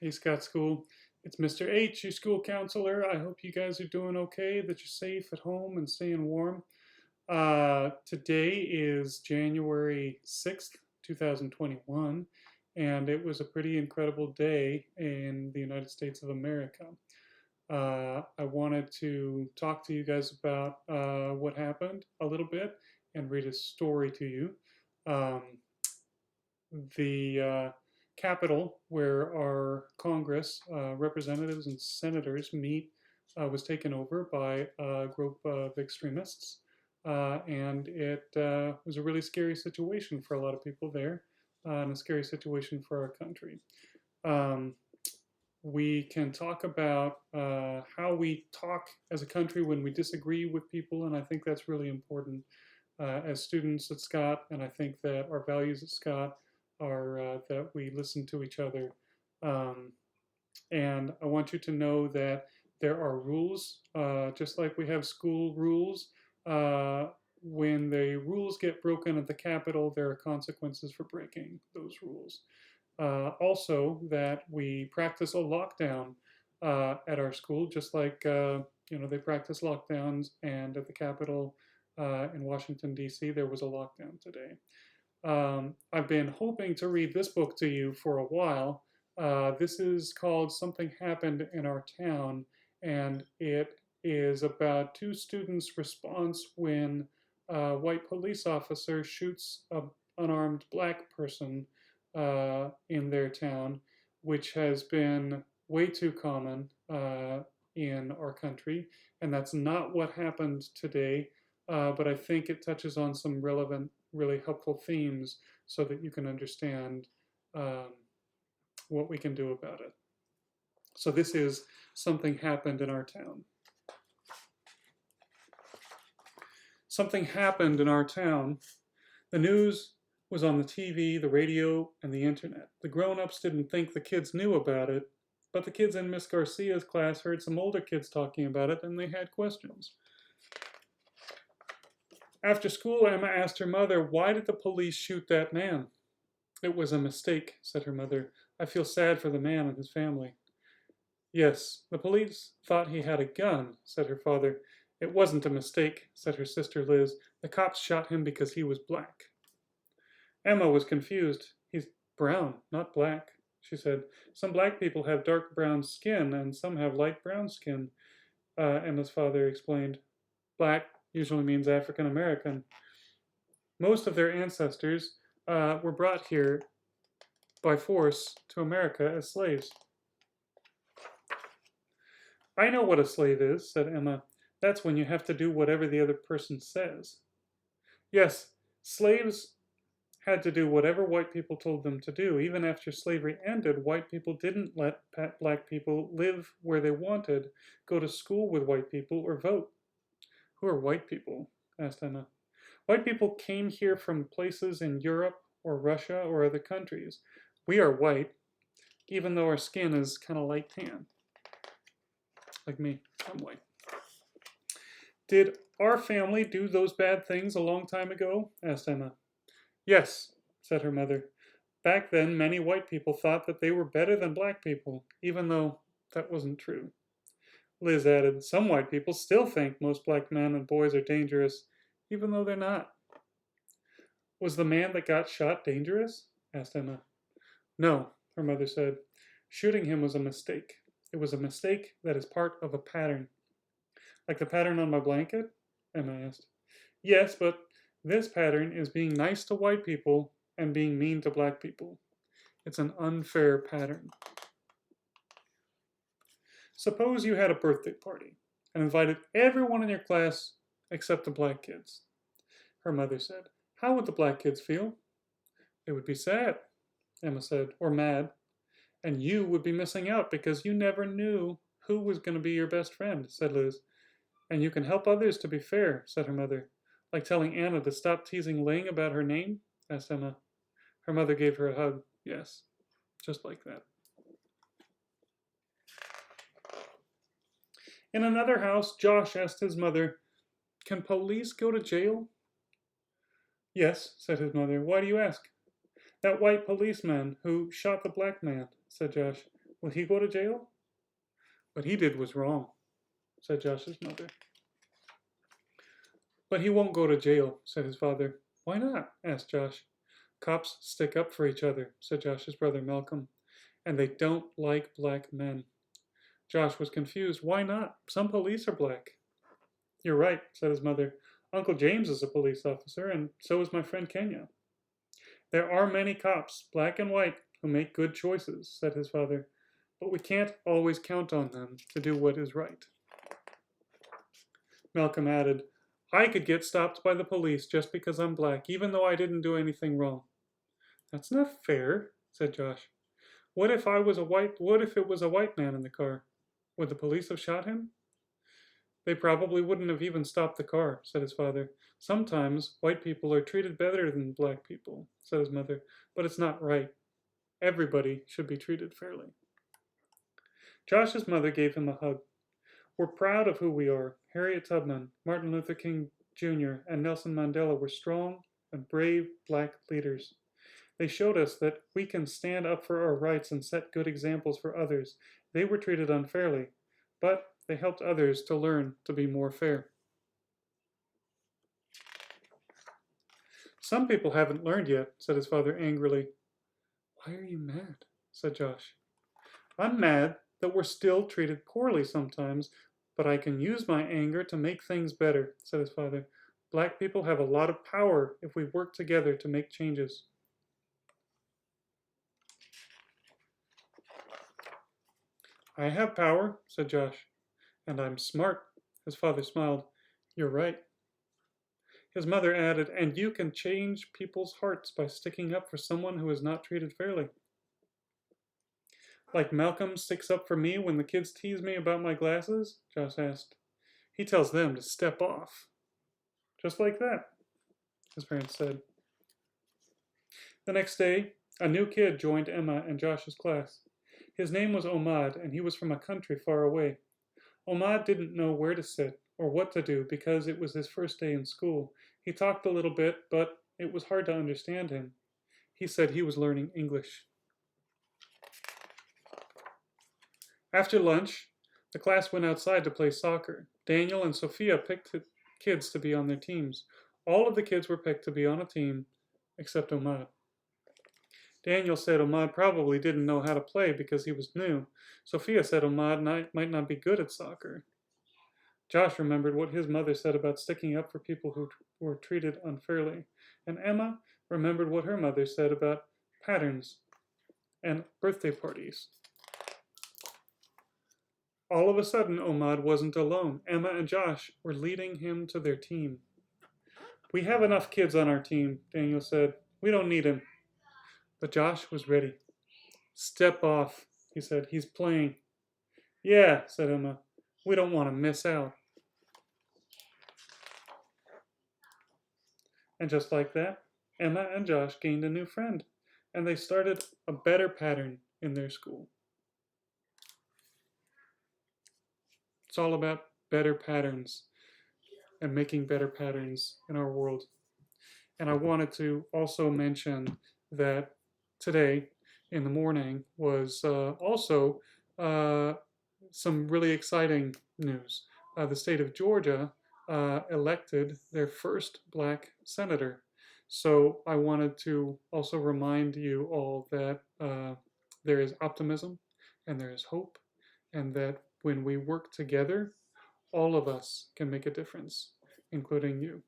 Hey, Scott School. It's Mr. H, your school counselor. I hope you guys are doing okay, that you're safe at home and staying warm. Today is January 6th, 2021, and it was a pretty incredible day in the United States of America. I wanted to talk to you guys about what happened a little bit and read a story to you. Um, the Capitol, where our Congress, representatives and senators meet, was taken over by a group of extremists. And it was a really scary situation for a lot of people there, and a scary situation for our country. Um, we can talk about how we talk as a country when we disagree with people, and I think that's really important as students at Scott, and I think that our values at Scott are that we listen to each other. Um, and I want you to know that there are rules, just like we have school rules. When the rules get broken at the Capitol, there are consequences for breaking those rules. Also, that we practice a lockdown at our school, just like they practice lockdowns, and at the Capitol in Washington, D.C., there was a lockdown today. I've been hoping to read this book to you for a while. This is called Something Happened in Our Town, and it is about two students' response when a white police officer shoots an unarmed black person in their town, which has been way too common in our country. And that's not what happened today, but I think it touches on some relevant, really helpful themes so that you can understand um, what we can do about it. So this is Something Happened in Our Town. Something happened in our town. The news was on the TV, the radio, and the internet. The grown-ups didn't think the kids knew about it, but the kids in Miss Garcia's class heard some older kids talking about it, and they had questions. After school, Emma asked her mother, "Why did the police shoot that man?" "It was a mistake," said her mother. "I feel sad for the man and his family." "Yes, the police thought he had a gun," said her father. "It wasn't a mistake," said her sister Liz. "The cops shot him because he was black." Emma was confused. "He's brown, not black," she said. "Some black people have dark brown skin and some have light brown skin," Emma's father explained. "Black usually means African American. Most of their ancestors were brought here by force to America as slaves." "I know what a slave is," said Emma. "That's when you have to do whatever the other person says." "Yes, slaves had to do whatever white people told them to do. Even after slavery ended, white people didn't let black people live where they wanted, go to school with white people, or vote." "Who are white people?" asked Emma. "White people came here from places in Europe or Russia or other countries. We are white, even though our skin is kind of light tan. Like me, I'm white." "Did our family do those bad things a long time ago?" asked Emma. "Yes," said her mother. "Back then, many white people thought that they were better than black people, even though that wasn't true." Liz added, "Some white people still think most black men and boys are dangerous, even though they're not." "Was the man that got shot dangerous?" asked Emma. "No," her mother said. "Shooting him was a mistake. It was a mistake that is part of a pattern." "Like the pattern on my blanket?" Emma asked. "Yes, but this pattern is being nice to white people and being mean to black people. It's an unfair pattern. Suppose you had a birthday party and invited everyone in your class except the black kids." Her mother said. "How would the black kids feel?" "They would be sad," Emma said, "or mad. And you would be missing out because you never knew who was going to be your best friend," said Liz. "And you can help others to be fair," said her mother. "Like telling Anna to stop teasing Ling about her name?" asked Emma. Her mother gave her a hug. "Yes, just like that." In another house, Josh asked his mother, "Can police go to jail?" "Yes," said his mother. "Why do you ask?" "That white policeman who shot the black man," said Josh. Will he go to jail? What he did was wrong, said Josh's mother. But he won't go to jail, said his father. Why not? Asked Josh. Cops stick up for each other, said Josh's brother Malcolm, and they don't like black men. Josh was confused. Why not? Some police are black. You're right, said his mother. Uncle James is a police officer, and so is my friend Kenya. There are many cops, black and white, who make good choices, said his father, but we can't always count on them to do what is right. Malcolm added, I could get stopped by the police just because I'm black, even though I didn't do anything wrong. That's not fair, said Josh. What if it was a white man in the car? Would the police have shot him? They probably wouldn't have even stopped the car, said his father. Sometimes white people are treated better than black people, said his mother, but it's not right. Everybody should be treated fairly. Josh's mother gave him a hug. We're proud of who we are. Harriet Tubman, Martin Luther King Jr., and Nelson Mandela were strong and brave black leaders. They showed us that we can stand up for our rights and set good examples for others. They were treated unfairly, but they helped others to learn to be more fair. Some people haven't learned yet, said his father angrily. Why are you mad? Said Josh. I'm mad that we're still treated poorly sometimes, but I can use my anger to make things better, said his father. Black people have a lot of power if we work together to make changes. I have power, said Josh. And I'm smart. His father smiled. You're right. His mother added, and you can change people's hearts by sticking up for someone who is not treated fairly. Like Malcolm sticks up for me when the kids tease me about my glasses? Josh asked. He tells them to step off. Just like that, his parents said. The next day, a new kid joined Emma and Josh's class. His name was Omad, and he was from a country far away. Omad didn't know where to sit or what to do because it was his first day in school. He talked a little bit, but it was hard to understand him. He said he was learning English. After lunch, the class went outside to play soccer. Daniel and Sophia picked kids to be on their teams. All of the kids were picked to be on a team, except Omad. Daniel said Omad probably didn't know how to play because he was new. Sophia said Omad might not be good at soccer. Josh remembered what his mother said about sticking up for people who were treated unfairly. And Emma remembered what her mother said about patterns and birthday parties. All of a sudden, Omad wasn't alone. Emma and Josh were leading him to their team. We have enough kids on our team, Daniel said. We don't need him. But Josh was ready. Step off, he said. He's playing. Yeah, said Emma. We don't want to miss out. And just like that, Emma and Josh gained a new friend, and they started a better pattern in their school. It's all about better patterns and making better patterns in our world. And I wanted to also mention that today in the morning was also some really exciting news. The state of Georgia elected their first black senator. So I wanted to also remind you all that there is optimism and there is hope, and that when we work together, all of us can make a difference, including you.